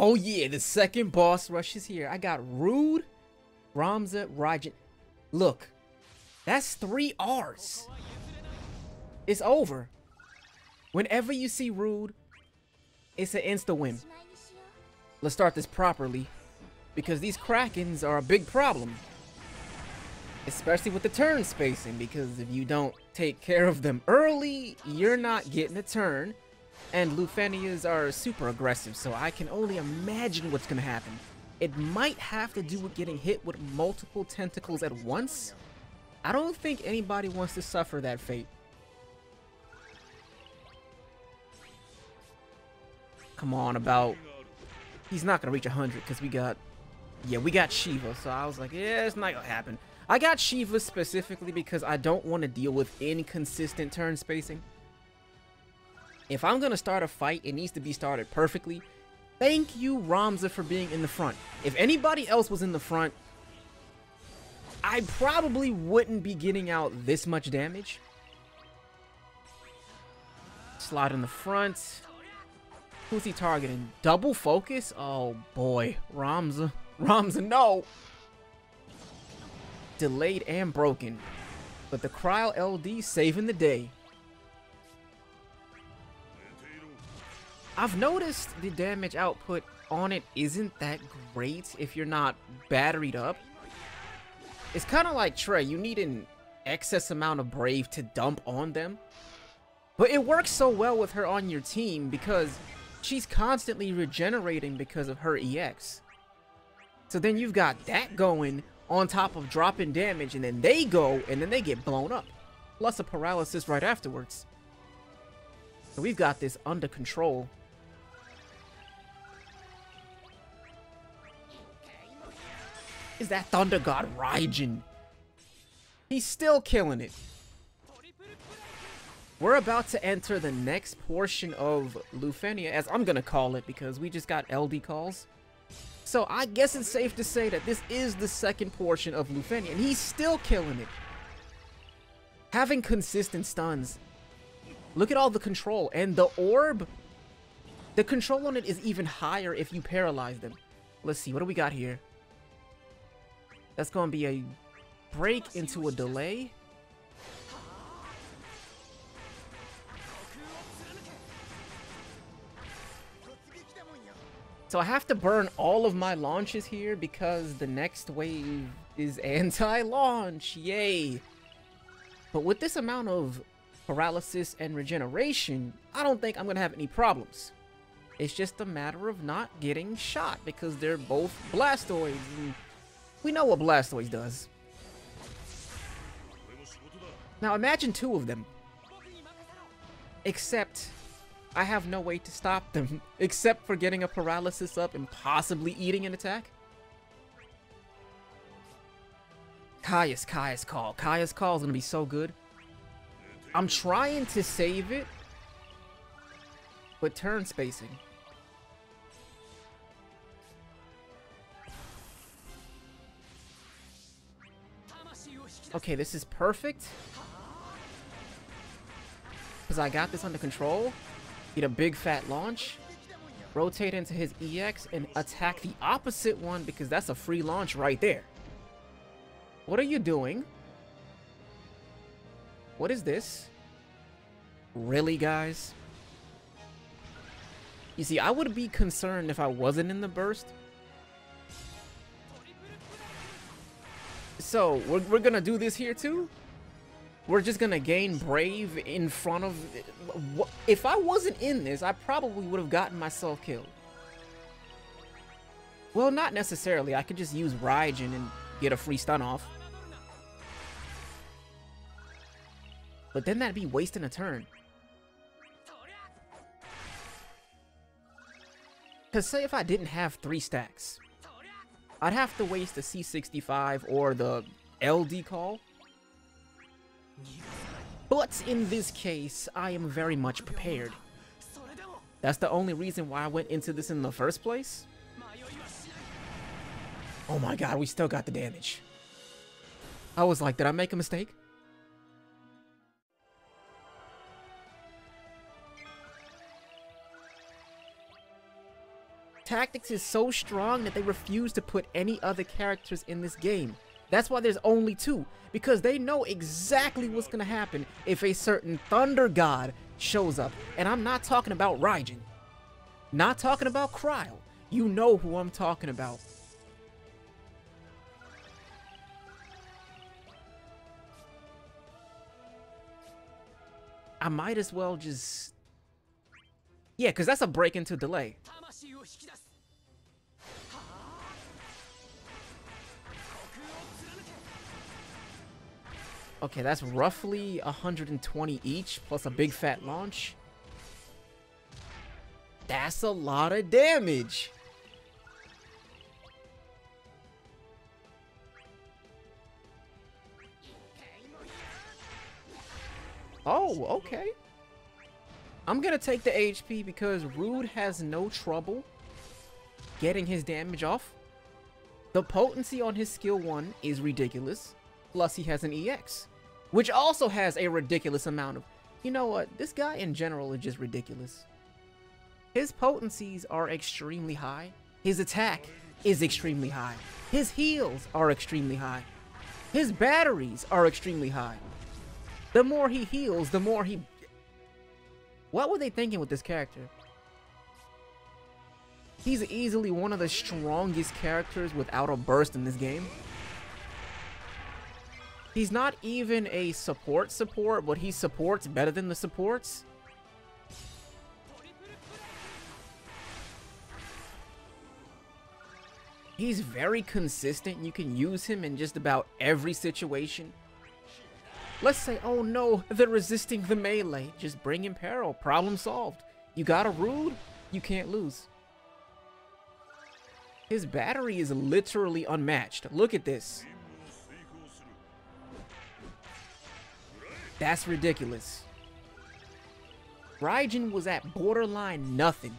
Oh yeah, the second boss rush is here. I got Rude, Ramza, Raijin. Look, that's 3 R's. It's over. Whenever you see Rude, it's an insta win. Let's start this properly, because these Krakens are a big problem. Especially with the turn spacing, because if you don't take care of them early, you're not getting a turn. And Lufenias are super aggressive, so I can only imagine what's gonna happen. It might have to do with getting hit with multiple tentacles at once. I don't think anybody wants to suffer that fate. Come on, about... He's not gonna reach 100 because we got Shiva, so I was like, yeah, it's not gonna happen. I got Shiva specifically because I don't want to deal with inconsistent turn spacing. If I'm gonna start a fight, it needs to be started perfectly. Thank you, Ramza, for being in the front. If anybody else was in the front, I probably wouldn't be getting out this much damage. Slide in the front. Who's he targeting? Double focus? Oh boy, Ramza. Ramza, no! Delayed and broken. But the Cryo LD saving the day. I've noticed the damage output on it isn't that great if you're not batteried up. It's kind of like Trey, you need an excess amount of Brave to dump on them. But it works so well with her on your team because she's constantly regenerating because of her EX. So then you've got that going on top of dropping damage, and then they go and then they get blown up. Plus a paralysis right afterwards. So we've got this under control. Is that Thunder God Raijin? He's still killing it. We're about to enter the next portion of Lufenia, as I'm gonna call it, because we just got LD calls. So I guess it's safe to say that this is the second portion of Lufenia, and he's still killing it. Having consistent stuns. Look at all the control, and the orb. The control on it is even higher if you paralyze them. Let's see, what do we got here? That's gonna be a break into a delay. So I have to burn all of my launches here because the next wave is anti-launch. Yay! But with this amount of paralysis and regeneration, I don't think I'm gonna have any problems. It's just a matter of not getting shot because they're both Blastoids, and we know what Blastoids does. Now imagine 2 of them. Except I have no way to stop them except for getting a paralysis up and possibly eating an attack. Kaya's call. Kaya's call is gonna be so good. I'm trying to save it, but turn spacing. Okay, this is perfect. Because I got this under control. Get a big fat launch. Rotate into his EX and attack the opposite one because that's a free launch right there. What are you doing? What is this? Really, guys? You see, I would be concerned if I wasn't in the burst. So, we're gonna do this here too? We're just gonna gain Brave in front of... If I wasn't in this, I probably would have gotten myself killed. Well, not necessarily. I could just use Raijin and get a free stun off. But then that'd be wasting a turn. Because say if I didn't have 3 stacks, I'd have to waste the C65 or the LD call. But in this case, I am very much prepared. That's the only reason why I went into this in the first place. Oh my god, we still got the damage. I was like, did I make a mistake? tactics is so strong that they refuse to put any other characters in this game. That's why there's only 2, because they know exactly what's gonna happen if a certain thunder god shows up. And I'm not talking about Raijin. Not talking about Cryo. You know who I'm talking about. I might as well just... Yeah, because that's a break into delay. Okay, that's roughly 120 each, plus a big fat launch. That's a lot of damage. Oh, okay. I'm gonna take the HP because Rude has no trouble getting his damage off. The potency on his skill 1 is ridiculous. Plus he has an EX, which also has a ridiculous amount of... You know what? This guy in general is just ridiculous. His potencies are extremely high. His attack is extremely high. His heals are extremely high. His batteries are extremely high. The more he heals, the more he... What were they thinking with this character? He's easily one of the strongest characters without a burst in this game. He's not even a support, but he supports better than the supports. He's very consistent. You can use him in just about every situation. Let's say, oh no, they're resisting the melee. Just bring in Peril. Problem solved. You got a Rude, you can't lose. His battery is literally unmatched. Look at this. That's ridiculous. Raijin was at borderline nothing.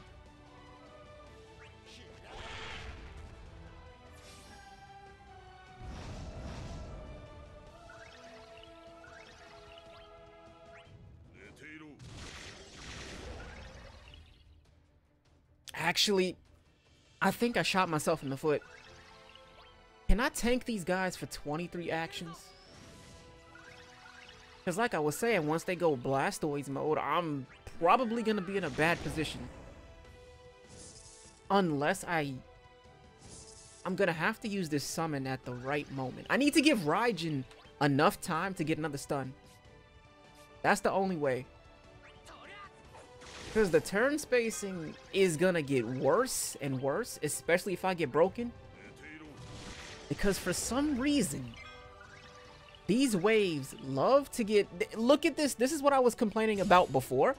Actually, I think I shot myself in the foot. Can I tank these guys for 23 actions? Because like I was saying, once they go Blastoise mode, I'm probably going to be in a bad position. Unless I'm going to have to use this summon at the right moment. I need to give Raijin enough time to get another stun. That's the only way. Because the turn spacing is going to get worse and worse, especially if I get broken. Because for some reason, these waves love to get... Look at this. This is what I was complaining about before.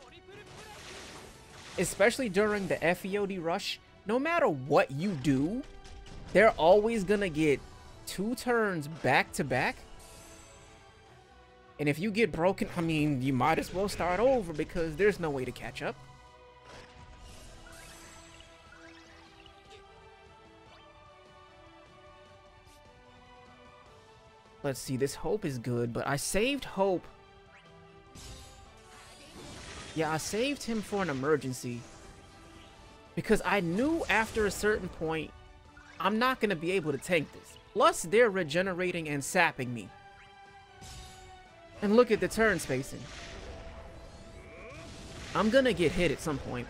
Especially during the FEOD rush. No matter what you do, they're always going to get 2 turns back to back. And if you get broken, I mean, you might as well start over because there's no way to catch up. Let's see, this Hope is good, but I saved Hope. Yeah, I saved him for an emergency. Because I knew after a certain point, I'm not going to be able to tank this. Plus, they're regenerating and sapping me. And look at the turn spacing. I'm going to get hit at some point.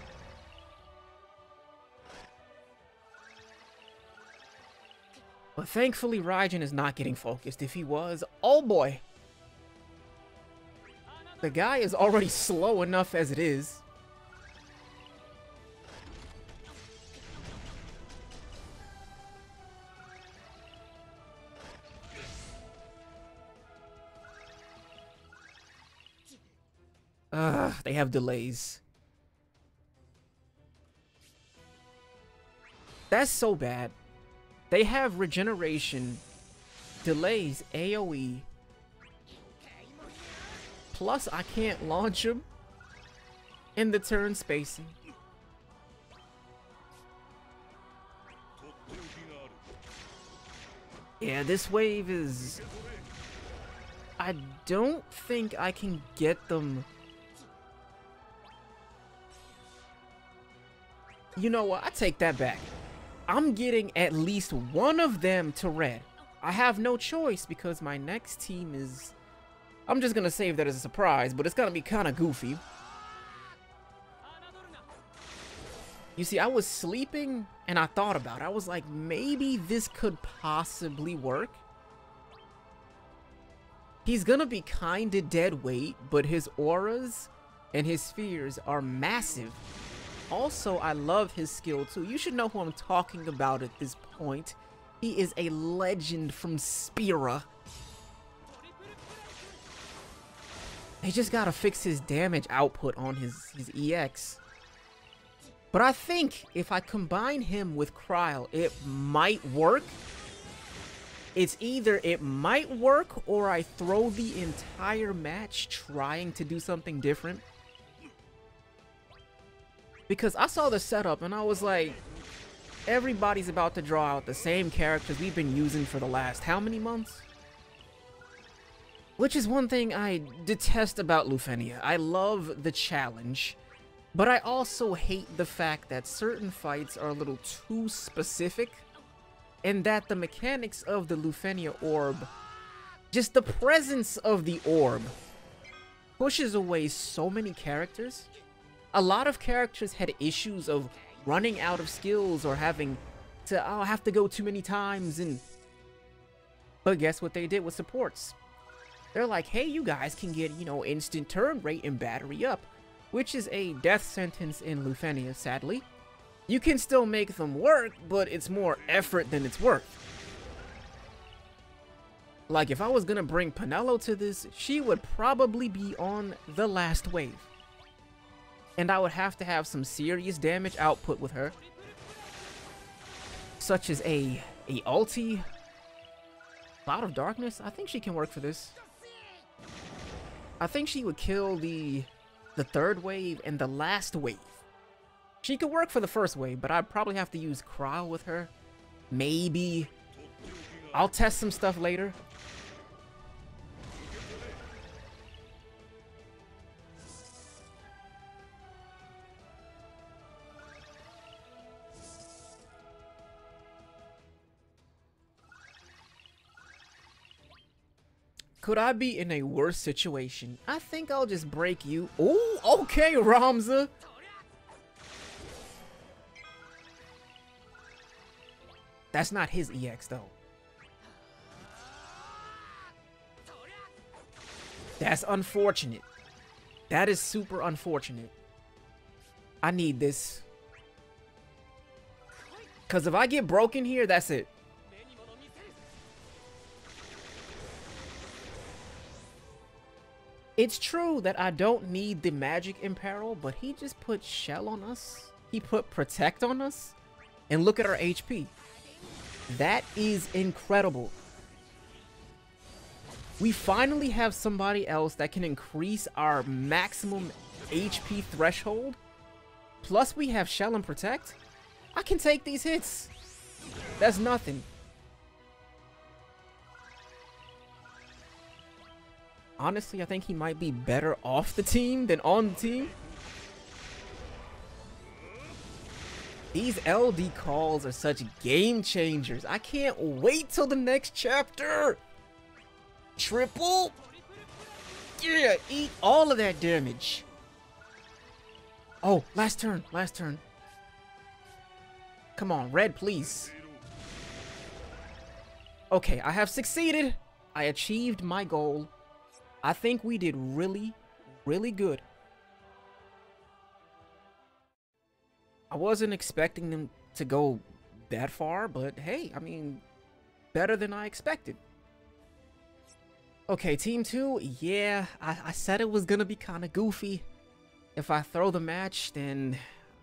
But thankfully, Raijin is not getting focused. If he was, oh boy. The guy is already slow enough as it is. They have delays. That's so bad. They have regeneration, delays, AoE. Plus, I can't launch them in the turn spacing. Yeah, this wave is... I don't think I can get them You know what? I take that back. I'm getting at least one of them to red. I have no choice because my next team is... I'm just gonna save that as a surprise, but it's gonna be kind of goofy. You see, I was sleeping and I thought about it. I was like, maybe this could possibly work. He's gonna be kinda dead weight, but his auras and his spheres are massive. Also, I love his skill too. You should know who I'm talking about at this point. He is a legend from Spira. They just gotta fix his damage output on his EX. But I think if I combine him with Kryle, it might work. It's either it might work or I throw the entire match trying to do something different. Because I saw the setup and I was like, everybody's about to draw out the same characters we've been using for the last how many months? Which is one thing I detest about Lufenia. I love the challenge, but I also hate the fact that certain fights are a little too specific, and that the mechanics of the Lufenia orb, just the presence of the orb, pushes away so many characters. A lot of characters had issues of running out of skills or having to, oh, have to go too many times, but guess what they did with supports? They're like, hey, you guys can get, you know, instant turn rate and battery up, which is a death sentence in Lufenia, sadly. You can still make them work, but it's more effort than it's worth. Like, if I was gonna bring Penelo to this, she would probably be on the last wave. And I would have to have some serious damage output with her. Such as a ulti. Cloud of Darkness? I think she can work for this. I think she would kill the third wave and the last wave. She could work for the first wave, but I'd probably have to use Kryle with her. Maybe. I'll test some stuff later. Could I be in a worse situation? I think I'll just break you. Oh, okay, Ramza. That's not his EX, though. That's unfortunate. That is super unfortunate. I need this. Because if I get broken here, that's it. It's true that I don't need the magic imperil, but he just put shell on us. He put protect on us. And look at our HP. That is incredible. We finally have somebody else that can increase our maximum HP threshold. Plus we have shell and protect. I can take these hits. That's nothing. Honestly, I think he might be better off the team than on the team. These LD calls are such game changers. I can't wait till the next chapter. Triple. Yeah, eat all of that damage. Oh, last turn, last turn. Come on, red, please. Okay, I have succeeded. I achieved my goal. I think we did really, really good. I wasn't expecting them to go that far, but hey, I mean, better than I expected. Okay, team 2, yeah, I said it was gonna be kind of goofy. If I throw the match, then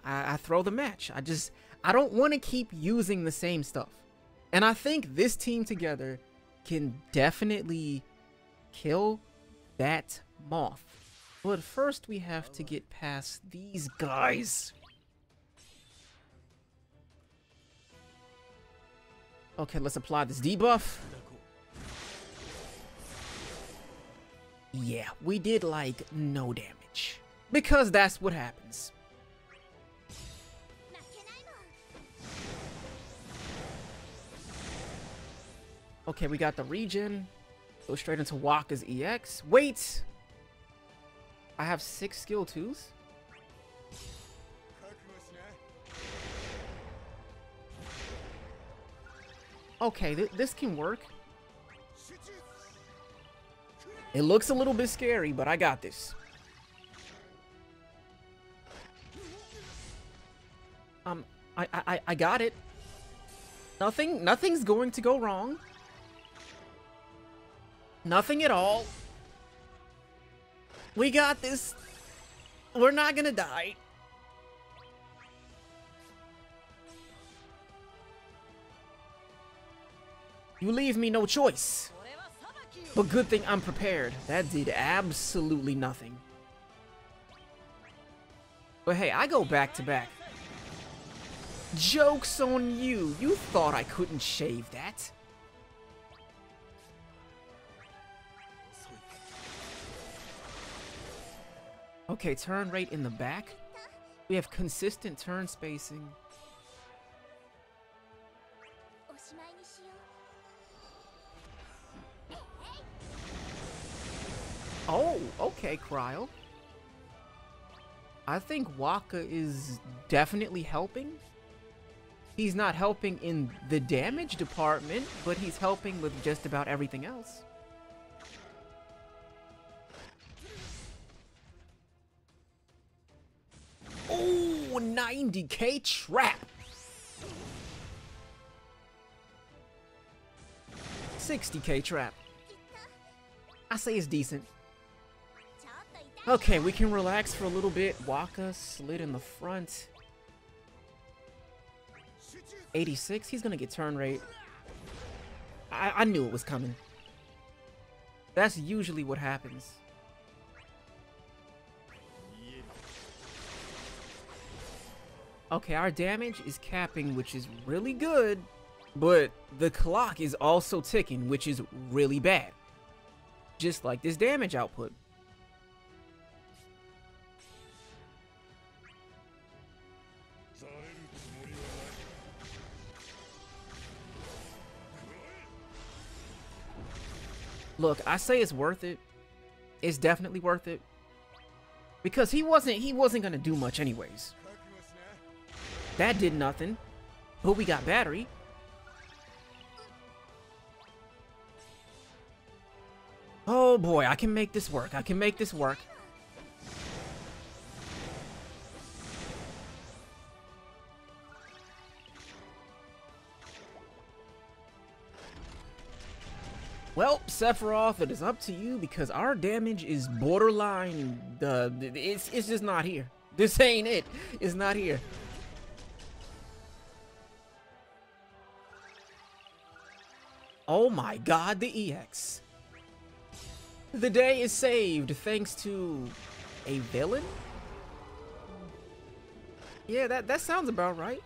I throw the match. I don't want to keep using the same stuff. And I think this team together can definitely kill that moth. But first we have to get past these guys. Okay, let's apply this debuff. Yeah, we did like no damage. Because that's what happens. Okay, we got the regen. Go straight into Waka's EX. Wait! I have 6 skill 2s. Okay, this can work. It looks a little bit scary, but I got this. I got it. Nothing's going to go wrong. Nothing at all. We got this. We're not gonna die. You leave me no choice. But good thing I'm prepared. That did absolutely nothing. But hey, I go back to back. Joke's on you. You thought I couldn't shave that. Okay, turn rate in the back. We have consistent turn spacing. Oh, okay, Cryo. I think Waka is definitely helping. He's not helping in the damage department, but he's helping with just about everything else. Oh, 90k trap. 60k trap. I say it's decent. Okay, we can relax for a little bit. Waka slid in the front. 86, he's gonna get turn rate. I knew it was coming. That's usually what happens. Okay, our damage is capping, which is really good, but the clock is also ticking, which is really bad. Just like this damage output. Look, I say it's worth it. It's definitely worth it. Because he wasn't gonna do much anyways. That did nothing. But we got battery. Oh boy, I can make this work. I can make this work. Well, Sephiroth, it is up to you because our damage is borderline. It's just not here. This ain't it. It's not here. Oh my god, the EX. The day is saved thanks to a villain? Yeah, that sounds about right.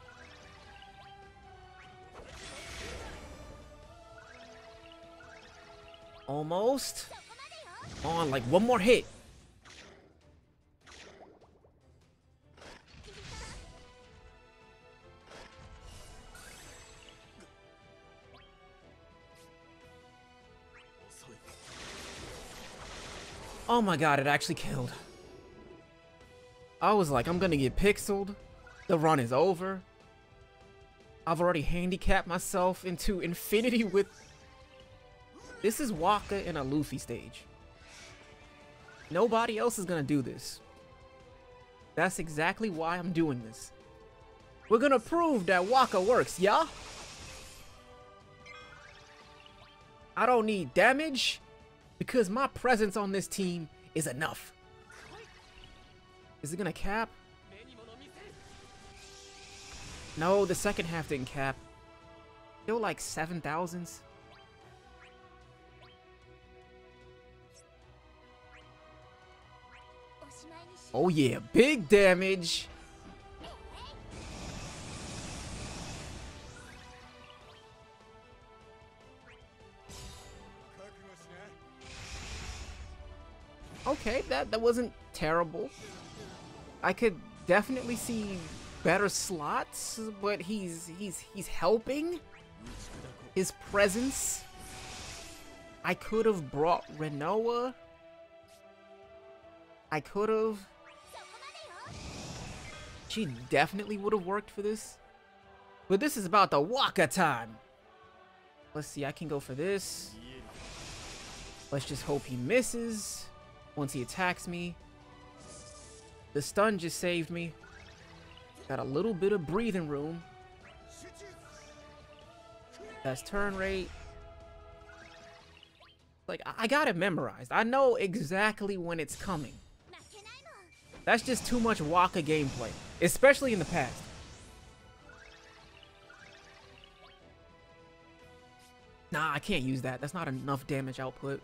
Almost. On, like one more hit. Oh my god, it actually killed. I was like, I'm gonna get pixeled. The run is over. I've already handicapped myself into infinity with... This is Waka in a Luffy stage. Nobody else is gonna do this. That's exactly why I'm doing this. We're gonna prove that Waka works, yeah? I don't need damage because my presence on this team is enough. Is it gonna cap? No, the second half didn't cap. Still like 7,000s. Oh yeah, big damage. Okay, that wasn't terrible. I could definitely see better slots, but he's helping. His presence I could have brought Renoa. I could have. She definitely would have worked for this. But this is about the Waka time. Let's see, I can go for this. Let's just hope he misses once he attacks me. The stun just saved me. Got a little bit of breathing room. That's turn rate. Like, I got it memorized. I know exactly when it's coming. That's just too much Waka gameplay, especially in the past. Nah, I can't use that. That's not enough damage output.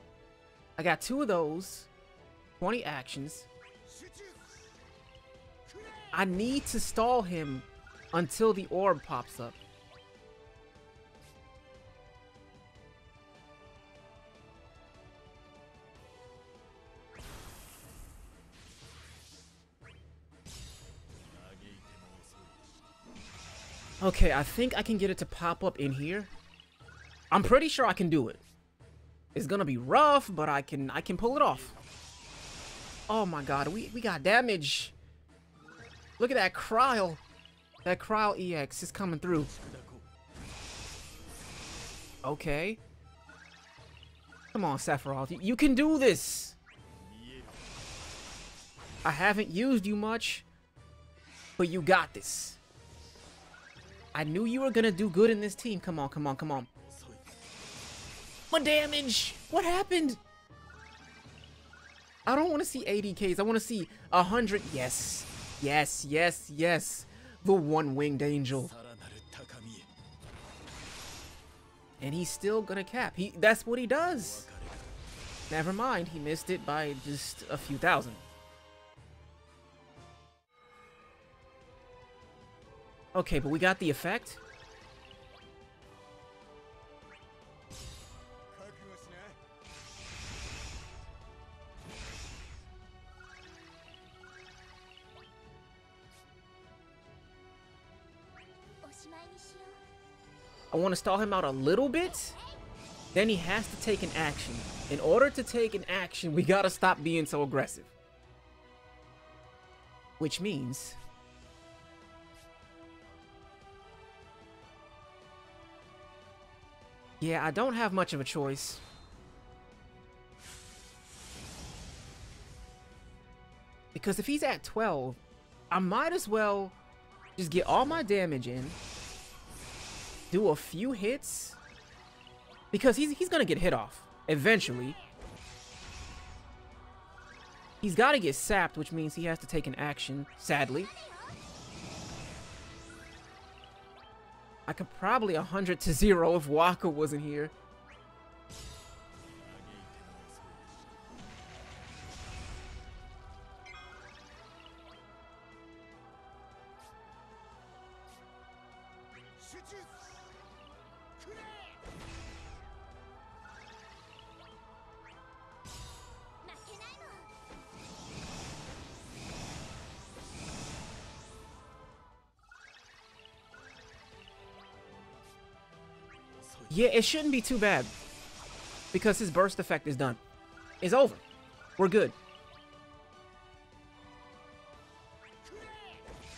I got 2 of those. 20 actions. I need to stall him until the orb pops up. Okay, I think I can get it to pop up in here. I'm pretty sure I can do it. It's gonna be rough, but I can pull it off. Oh my god, we got damage. Look at that cryo. That cryo EX is coming through. Okay. Come on, Sephiroth. You can do this. I haven't used you much, but you got this. I knew you were gonna do good in this team. Come on, come on, come on. My damage! What happened? I don't want to see 80 Ks. I want to see 100. Yes. Yes, yes, yes. The one-winged angel. And he's still gonna cap. That's what he does. Never mind, he missed it by just a few thousand. Okay, but we got the effect. I want to stall him out a little bit. Then he has to take an action. In order to take an action, we gotta stop being so aggressive. Which means... yeah, I don't have much of a choice. Because if he's at 12, I might as well just get all my damage in. Do a few hits. Because he's gonna get hit off. Eventually. He's gotta get sapped, which means he has to take an action, sadly. I could probably 100 to 0 if Waka wasn't here. Yeah, it shouldn't be too bad. Because his burst effect is done. It's over. We're good.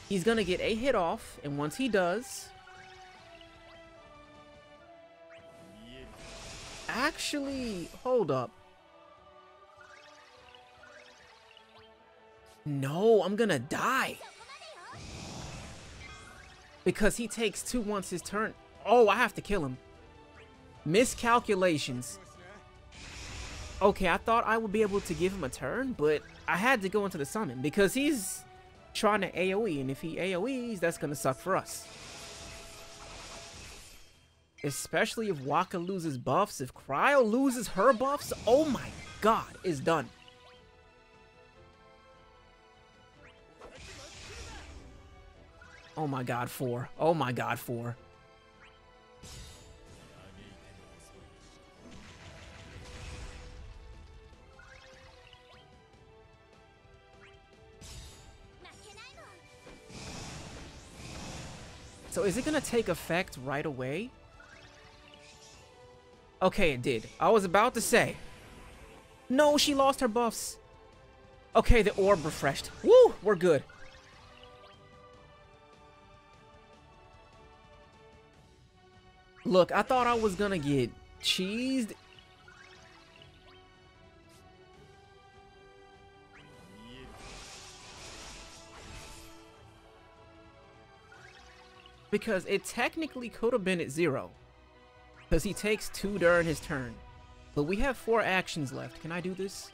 He's gonna get a hit off, and once he does... actually, hold up. No, I'm gonna die. Because he takes 2 once his turn. Oh, I have to kill him. Miscalculations. Okay, I thought I would be able to give him a turn, but I had to go into the summon because he's trying to AoE, and if he AoEs, that's gonna suck for us. Especially if Waka loses buffs, if Cryo loses her buffs, oh my god, it's done. Oh my god, 4. Oh my god, 4. So is it gonna take effect right away? Okay, it did. I was about to say. No, she lost her buffs. Okay, the orb refreshed. Woo, we're good. Look, I thought I was gonna get cheesed. Because it technically could have been at 0. Because he takes 2 during his turn. But we have 4 actions left. Can I do this?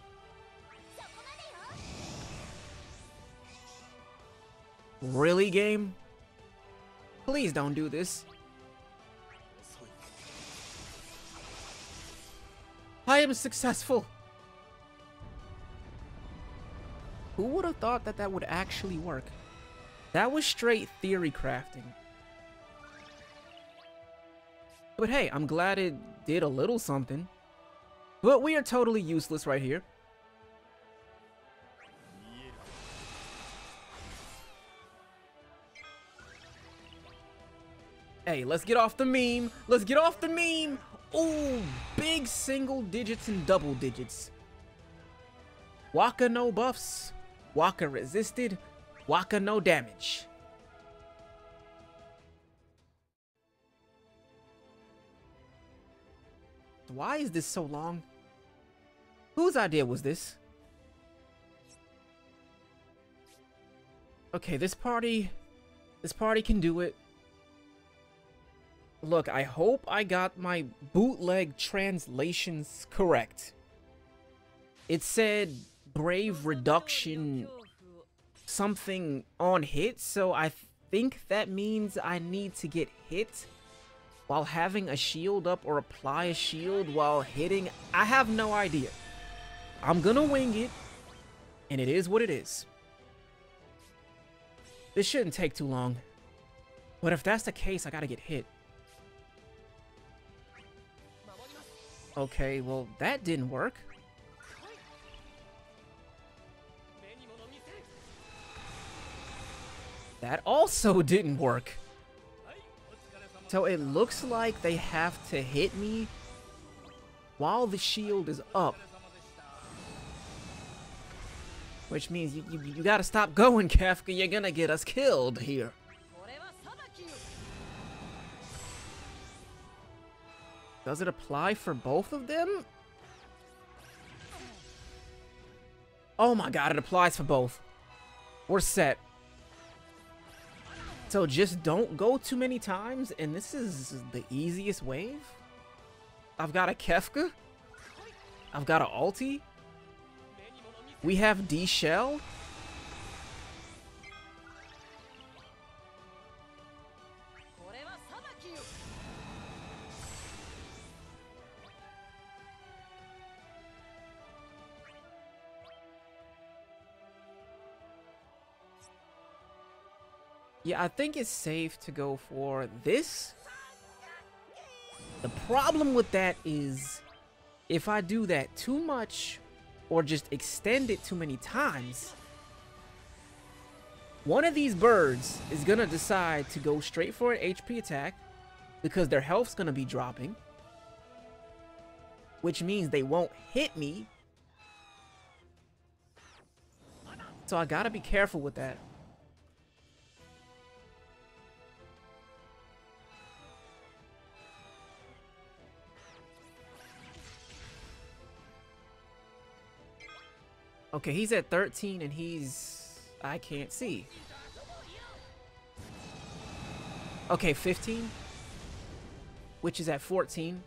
Really, game? Please don't do this. I am successful. Who would have thought that that would actually work? That was straight theory crafting. But hey, I'm glad it did a little something. But we are totally useless right here. Hey, let's get off the meme. Let's get off the meme. Ooh, big single digits and double digits. Waka no buffs. Waka resisted. Waka no damage. Why is this so long? Whose idea was this? Okay, this party can do it. Look, I hope I got my bootleg translations correct. It said brave reduction something on hit, so I think that means I need to get hit while having a shield up or apply a shield while hitting. I have no idea. I'm gonna wing it, and it is what it is. This shouldn't take too long. But if that's the case, I gotta get hit. Okay, well, that didn't work. That also didn't work. So it looks like they have to hit me while the shield is up. Which means you gotta stop going, Kafka. You're gonna get us killed here. Does it apply for both of them? Oh my god, it applies for both. We're set. So just don't go too many times, and this is the easiest wave. I've got a Kefka. I've got an ulti. We have D Shell. Yeah, I think it's safe to go for this. The problem with that is if I do that too much or just extend it too many times, one of these birds is gonna decide to go straight for an HP attack because their health's gonna be dropping, which means they won't hit me. So I gotta be careful with that. Okay, he's at 13 and I can't see. Okay, 15. Which is at 14.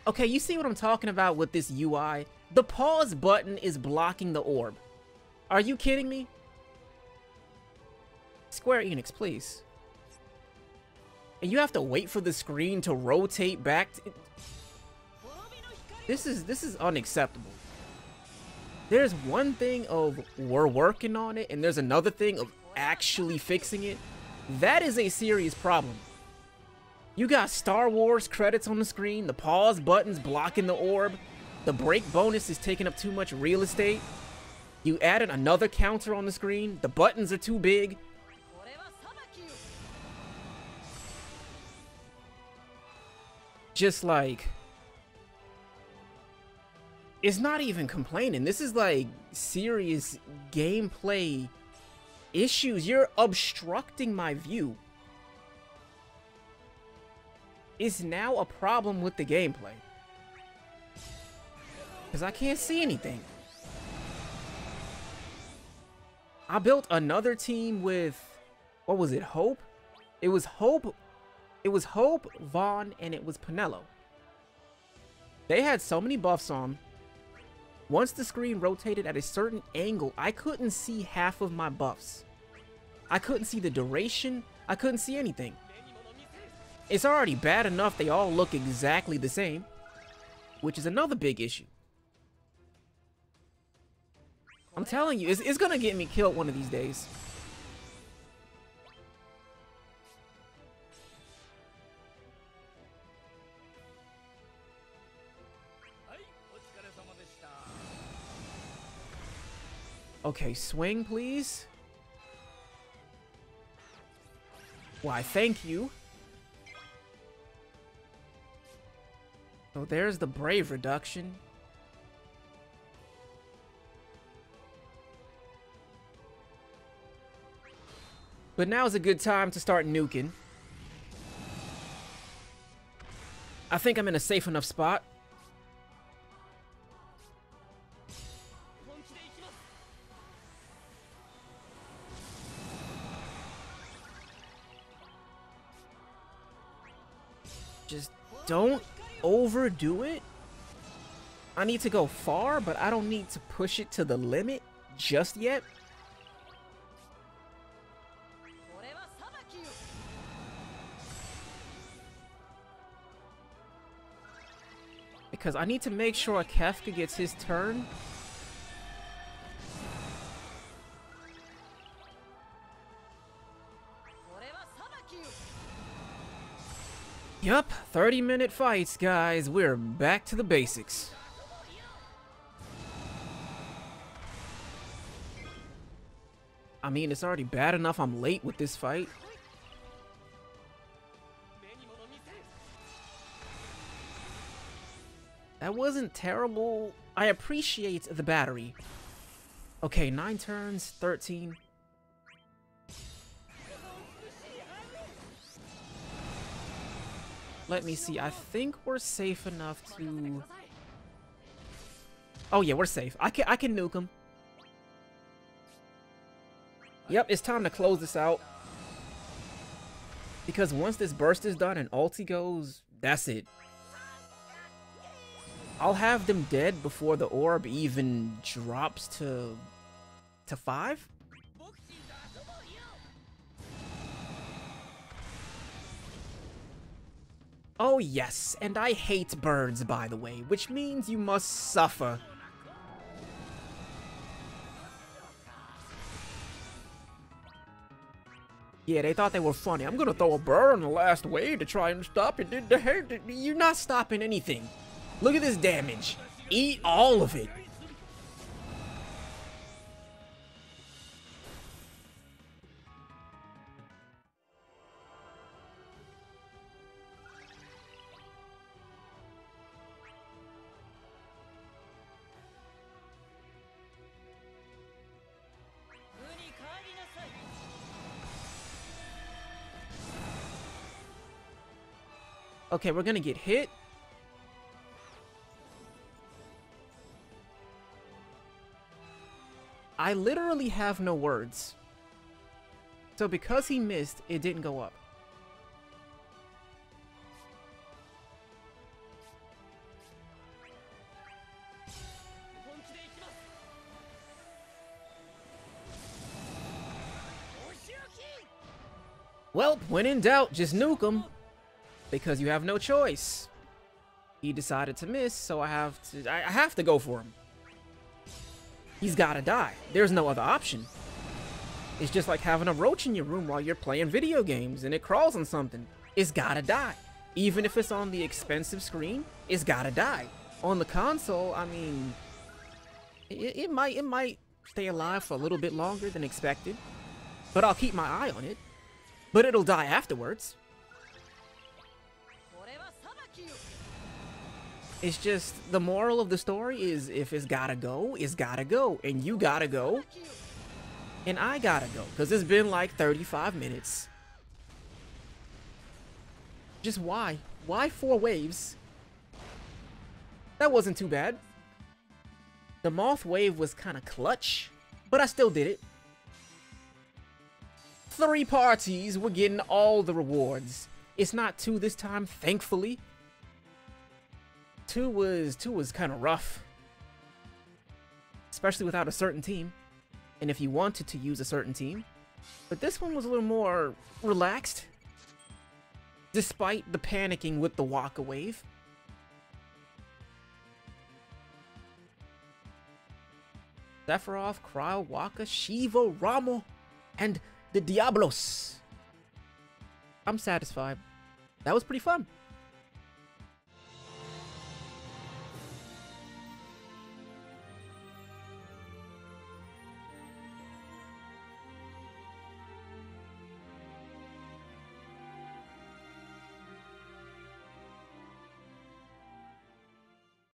Okay, you see what I'm talking about with this UI? The pause button is blocking the orb. Are you kidding me? Square Enix, please. And you have to wait for the screen to rotate back. This is unacceptable. There's one thing of we're working on it, and there's another thing of actually fixing it. That is a serious problem. You got Star Wars credits on the screen, the pause button's blocking the orb, the break bonus is taking up too much real estate. You added another counter on the screen, the buttons are too big. Just like, It's not even complaining. This is like serious gameplay issues. You're obstructing my view. It's now a problem with the gameplay. Because I can't see anything. I built another team with, what was it, Hope? It was Hope, Vaughn, and it was Pinello. They had so many buffs on. Once the screen rotated at a certain angle, I couldn't see half of my buffs. I couldn't see the duration. I couldn't see anything. It's already bad enough they all look exactly the same, which is another big issue. I'm telling you, it's gonna get me killed one of these days. Okay, swing, please. Why, thank you. So there's the brave reduction. But now's a good time to start nuking. I think I'm in a safe enough spot. Just don't overdo it. I need to go far, but I don't need to push it to the limit just yet. Because I need to make sure Kefka gets his turn. Yup, 30-minute fights, guys. We're back to the basics. I mean, it's already bad enough I'm late with this fight. That wasn't terrible. I appreciate the battery. Okay, 9 turns, 13. Let me see. I think we're safe enough to... Oh yeah, we're safe. I can nuke him. Yep, it's time to close this out. Because once this burst is done and ulti goes, that's it. I'll have them dead before the orb even drops to 5. Oh yes, and I hate birds, by the way, which means you must suffer. Yeah, they thought they were funny. I'm gonna throw a bird on the last wave to try and stop it. You're not stopping anything. Look at this damage. Eat all of it. Okay, we're gonna get hit. I literally have no words. So because he missed, it didn't go up. Well, when in doubt, just nuke him. Because you have no choice. He decided to miss, so I have to go for him. He's gotta die. There's no other option. It's just like having a roach in your room while you're playing video games and it crawls on something. It's gotta die. Even if it's on the expensive screen, it's gotta die. On the console, I mean, it might stay alive for a little bit longer than expected, but I'll keep my eye on it. But it'll die afterwards. It's just, the moral of the story is, if it's gotta go, it's gotta go. And you gotta go. And I gotta go. Because it's been like 35 minutes. Just why? Why 4 waves? That wasn't too bad. The moth wave was kind of clutch, but I still did it. 3 parties were getting all the rewards. It's not 2 this time, thankfully. 2 was kind of rough, especially without a certain team, and if you wanted to use a certain team. But this one was a little more relaxed, despite the panicking with the Waka wave. Sephiroth, Cryo, Waka, Shiva, Ramo, and the Diablos. I'm satisfied. That was pretty fun.